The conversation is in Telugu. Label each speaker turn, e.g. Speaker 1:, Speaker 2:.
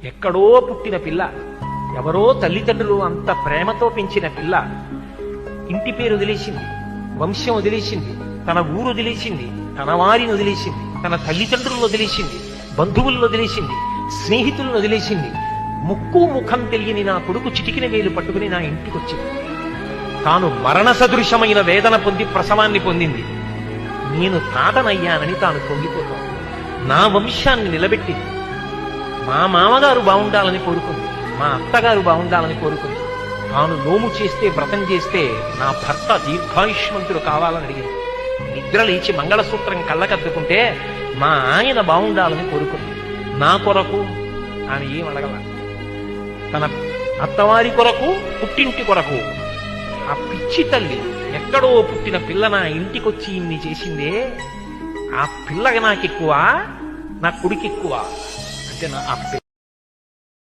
Speaker 1: ఎక్కడో పుట్టిన పిల్ల, ఎవరో తల్లిదండ్రులు అంత ప్రేమతో పెంచిన పిల్ల ఇంటి పేరు వదిలేసింది, వంశం వదిలేసింది, తన ఊరు వదిలేసింది, తన వారిని వదిలేసింది, తన తల్లిదండ్రులను వదిలేసింది, బంధువులను వదిలేసింది, స్నేహితులను వదిలేసింది. ముక్కు ముఖం తెలియని నా కొడుకు చిటికిన వేలు పట్టుకుని నా ఇంటికి వచ్చింది. తాను మరణ సదృశమైన వేదన పొంది ప్రసవాన్ని పొందింది. నేను తాతనయ్యానని తాను పొంగిపోతాను. నా వంశాన్ని నిలబెట్టింది. మా మామగారు బాగుండాలని కోరుకుంది, మా అత్తగారు బాగుండాలని కోరుకుంది. తాను నోము చేస్తే, వ్రతం చేస్తే నా భర్త దీర్ఘాయుష్మంతుడు కావాలని అడిగింది. నిద్ర లేచి మంగళసూత్రం కళ్ళకద్దుకుంటే మా ఆయన బాగుండాలని కోరుకుంది. నా కొరకు ఆమె ఏం అడగల. తన అత్తవారి కొరకు, పుట్టింటి కొరకు. ఆ పిచ్చి తల్లి ఎక్కడో పుట్టిన పిల్ల నా ఇంటికొచ్చి ఇన్ని చేసిందే, ఆ పిల్లకి నాకెక్కువ, నా కొడుకు ఎక్కువ అంటే